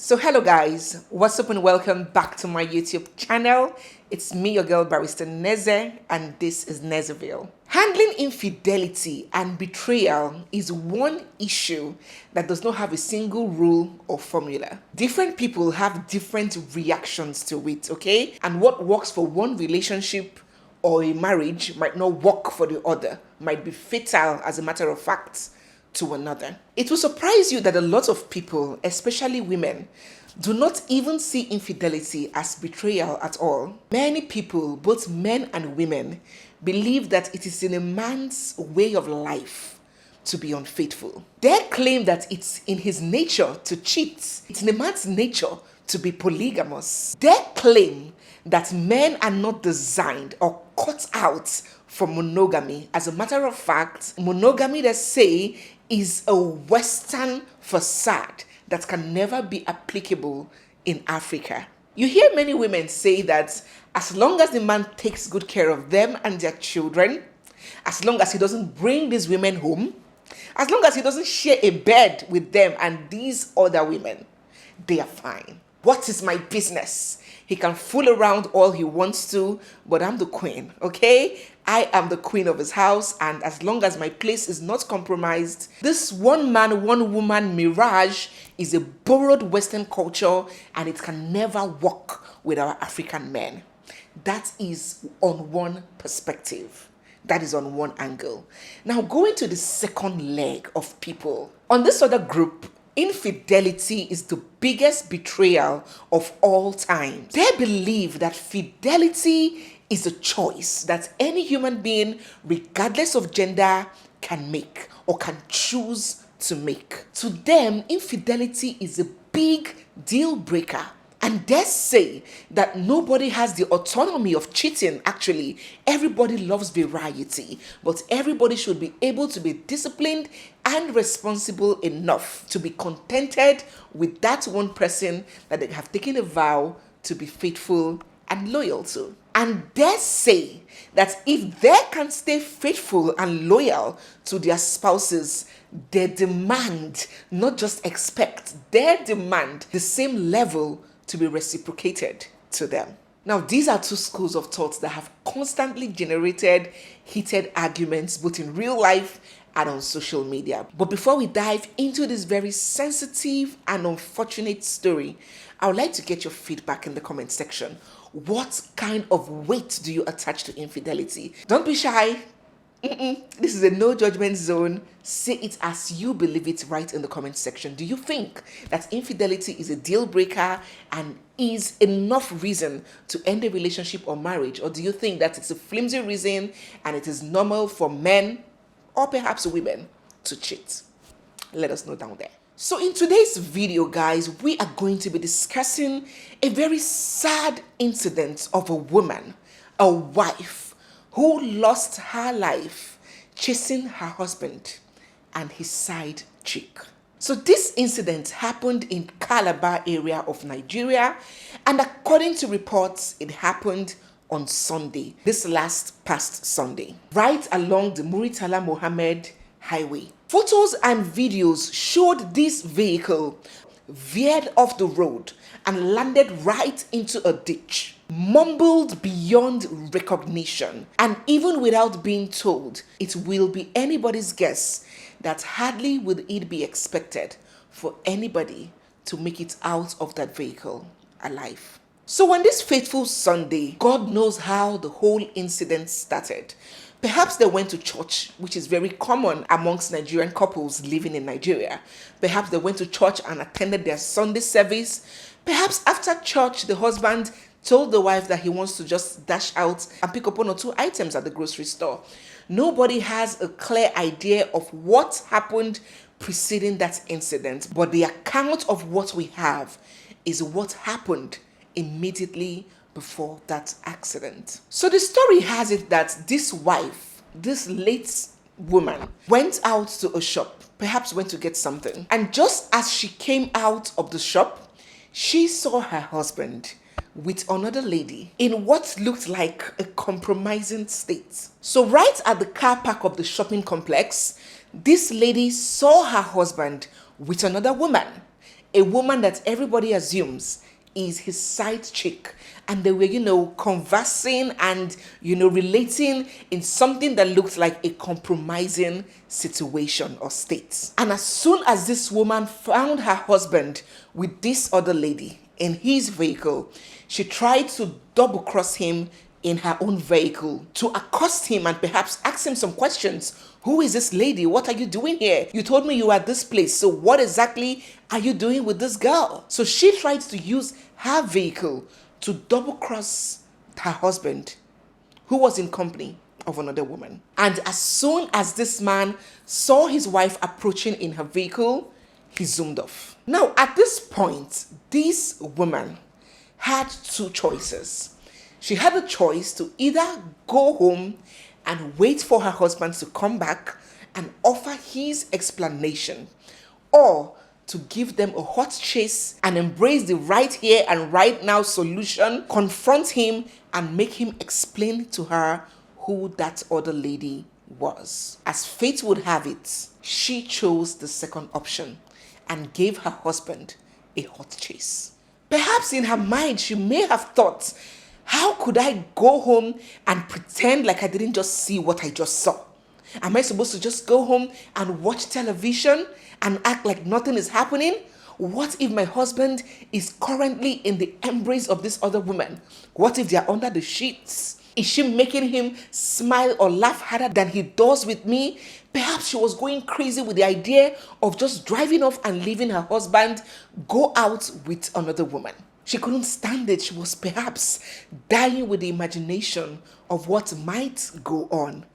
So hello guys, what's up and welcome back to my YouTube channel. It's me, your girl Barrister Neze, and this is Nezeville. Handling infidelity and betrayal is one issue that does not have a single rule or formula. Different people have different reactions to it, okay? And what works for one relationship or a marriage might not work for the other, might be fatal as a matter of fact to another. It will surprise you that a lot of people, especially women, do not even see infidelity as betrayal at all. Many people, both men and women, believe that it is in a man's way of life to be unfaithful. They claim that it's in his nature to cheat. It's in a man's nature to be polygamous. They claim that men are not designed or cut out for monogamy. As a matter of fact, monogamy, they say, is a Western facade that can never be applicable in Africa. You hear many women say that as long as the man takes good care of them and their children, as long as he doesn't bring these women home, as long as he doesn't share a bed with them and these other women, they are fine. What is my business? He can fool around all he wants to, but I'm the queen, okay? I am the queen of his house, and as long as my place is not compromised, this one man, one woman mirage is a borrowed Western culture, and it can never work with our African men. That is on one perspective. That is on one angle. Now, going to the second leg of people. On this other group, infidelity is the biggest betrayal of all time. They believe that fidelity is a choice that any human being, regardless of gender, can make or can choose to make. To them, infidelity is a big deal breaker. And they say that nobody has the autonomy of cheating. Actually, everybody loves variety, but everybody should be able to be disciplined and responsible enough to be contented with that one person that they have taken a vow to be faithful and loyal to. And they say that if they can stay faithful and loyal to their spouses, they demand, not just expect, they demand the same level to be reciprocated to them. Now, these are two schools of thought that have constantly generated heated arguments, both in real life and on social media. But before we dive into this very sensitive and unfortunate story, I would like to get your feedback in the comment section. What kind of weight do you attach to infidelity? Don't be shy. This is a no judgment zone. Say it as you believe it right in the comment section. Do you think that infidelity is a deal breaker and is enough reason to end a relationship or marriage? Or do you think that it's a flimsy reason and it is normal for men or perhaps women to cheat? Let us know down there. So in today's video, guys, we are going to be discussing a very sad incident of a woman, a wife, who lost her life chasing her husband and his side chick. So this incident happened in Calabar area of Nigeria, and according to reports, it happened on Sunday, this past Sunday, right along the Muritala Mohammed Highway. Photos and videos showed this vehicle veered off the road and landed right into a ditch, mumbled beyond recognition, and even without being told, it will be anybody's guess that hardly would it be expected for anybody to make it out of that vehicle alive. So on this fateful Sunday, God knows how the whole incident started. Perhaps they went to church, which is very common amongst Nigerian couples living in Nigeria. Perhaps they went to church and attended their Sunday service. Perhaps after church, the husband told the wife that he wants to just dash out and pick up one or two items at the grocery store. Nobody has a clear idea of what happened preceding that incident, but the account of what we have is what happened immediately before that accident. So the story has it that this wife, this late woman, went out to a shop, perhaps went to get something. And just as she came out of the shop, she saw her husband with another lady in what looked like a compromising state. So right at the car park of the shopping complex, this lady saw her husband with another woman a woman that everybody assumes is his side chick, and they were, conversing and, relating in something that looked like a compromising situation or state. And as soon as this woman found her husband with this other lady in his vehicle, she tried to double cross him in her own vehicle to accost him and perhaps ask him some questions. Who is this lady? What are you doing here? You told me you were at this place. So what exactly are you doing with this girl? So she tried to use her vehicle to double cross her husband, who was in company of another woman. And as soon as this man saw his wife approaching in her vehicle, he zoomed off. Now, at this point, this woman had two choices. She had a choice to either go home and wait for her husband to come back and offer his explanation, or to give them a hot chase and embrace the right here and right now solution, confront him and make him explain to her who that other lady was. As fate would have it, she chose the second option and gave her husband a hot chase. Perhaps in her mind, she may have thought, how could I go home and pretend like I didn't just see what I just saw? Am I supposed to just go home and watch television and act like nothing is happening? What if my husband is currently in the embrace of this other woman? What if they are under the sheets? Is she making him smile or laugh harder than he does with me? Perhaps she was going crazy with the idea of just driving off and leaving her husband go out with another woman. She couldn't stand it. She was perhaps dying with the imagination of what might go on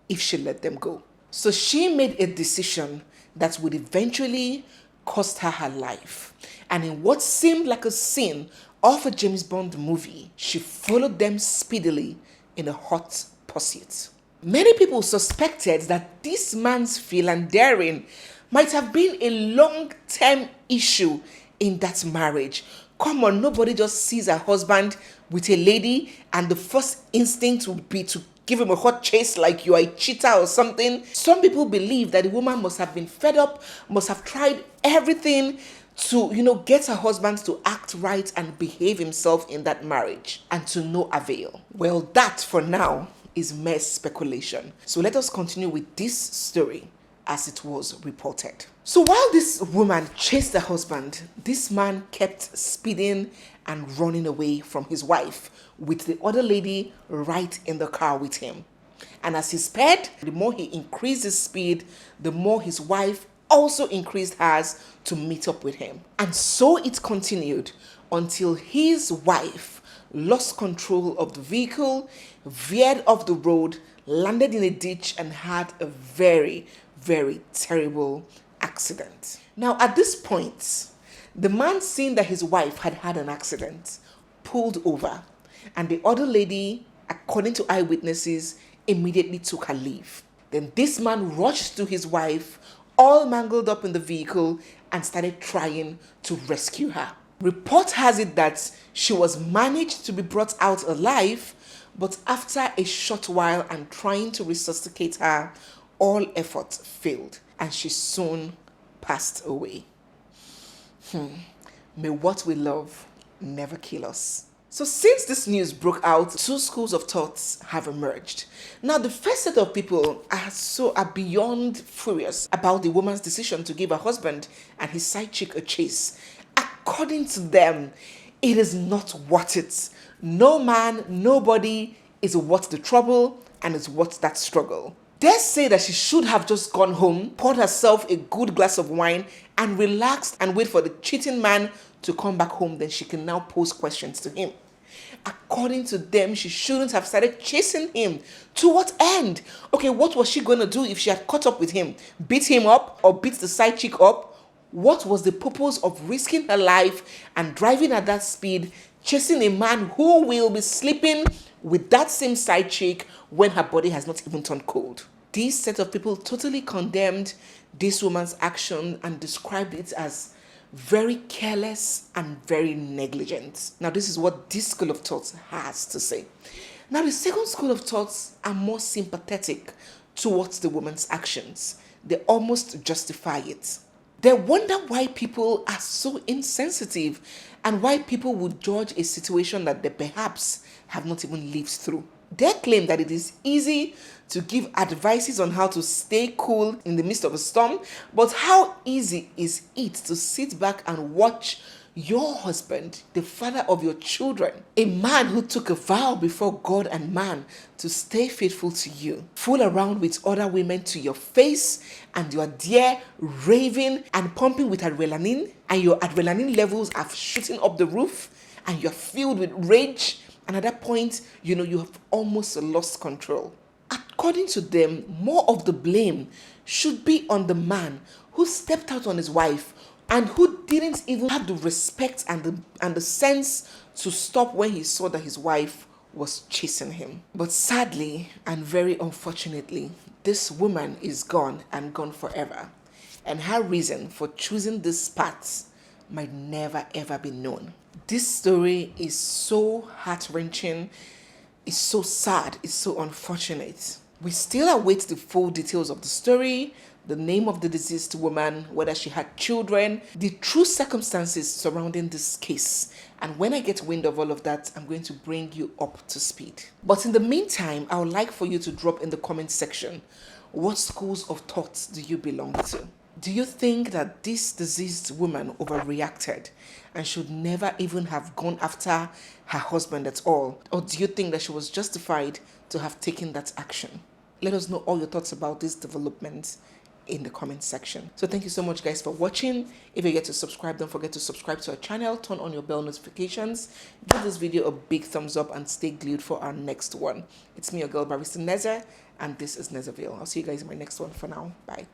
if she let them go. So she made a decision that would eventually cost her her life. And in what seemed like a scene of a James Bond movie, she followed them speedily in a hot pursuit. Many people suspected that this man's philandering might have been a long-term issue in that marriage. Come on, nobody just sees a husband with a lady and the first instinct would be to give him a hot chase like you are a cheater or something. Some people believe that the woman must have been fed up, must have tried everything to, get her husband to act right and behave himself in that marriage, and to no avail. Well, that for now is mere speculation. So let us continue with this story as it was reported. So while this woman chased her husband, this man kept speeding and running away from his wife with the other lady right in the car with him. And as he sped, the more he increased his speed, the more his wife also increased hers to meet up with him. And so it continued until his wife lost control of the vehicle, veered off the road, landed in a ditch, and had a very, very terrible accident. Now, at this point, the man, seeing that his wife had had an accident, pulled over, and the other lady, according to eyewitnesses, immediately took her leave. Then this man rushed to his wife, all mangled up in the vehicle, and started trying to rescue her. Report has it that she was managed to be brought out alive, but after a short while and trying to resuscitate her, all efforts failed, and she soon passed away. May what we love never kill us. So since this news broke out, two schools of thoughts have emerged. Now, the first set of people are beyond furious about the woman's decision to give her husband and his side chick a chase. According to them, it is not worth it. No man, nobody is worth the trouble and is worth that struggle. They say that she should have just gone home, poured herself a good glass of wine, and relaxed and wait for the cheating man to come back home. Then she can now pose questions to him. According to them, she shouldn't have started chasing him. To what end? Okay, what was she going to do if she had caught up with him? Beat him up or beat the side chick up? What was the purpose of risking her life and driving at that speed, chasing a man who will be sleeping with that same side chick when her body has not even turned cold? This set of people totally condemned this woman's action and described it as very careless and very negligent. Now, this is what this school of thought has to say. Now, the second school of thoughts are more sympathetic towards the woman's actions. They almost justify it. They wonder why people are so insensitive and why people would judge a situation that they perhaps have not even lived through. They claim that it is easy to give advices on how to stay cool in the midst of a storm, but how easy is it to sit back and watch your husband, the father of your children, a man who took a vow before God and man to stay faithful to you, fool around with other women to your face, and you are there raving and pumping with adrenaline, and your adrenaline levels are shooting up the roof, and you're filled with rage, and at that point, you have almost lost control. According to them, more of the blame should be on the man who stepped out on his wife and who didn't even have the respect and the sense to stop when he saw that his wife was chasing him. But sadly and very unfortunately, this woman is gone and gone forever. And her reason for choosing this path might never ever be known. This story is so heart-wrenching, it's so sad, it's so unfortunate. We still await the full details of the story, the name of the deceased woman, whether she had children, the true circumstances surrounding this case. And when I get wind of all of that, I'm going to bring you up to speed. But in the meantime, I would like for you to drop in the comment section, what schools of thought do you belong to? Do you think that this deceased woman overreacted and should never even have gone after her husband at all? Or do you think that she was justified to have taken that action? Let us know all your thoughts about this development in the comment section. So thank you so much, guys, for watching. If you get to subscribe, don't forget to subscribe to our channel, turn on your bell notifications, give this video a big thumbs up, and stay glued for our next one. It's me, your girl Barrister Neze, and this is Nezeville. I'll see you guys in my next one. For now, bye.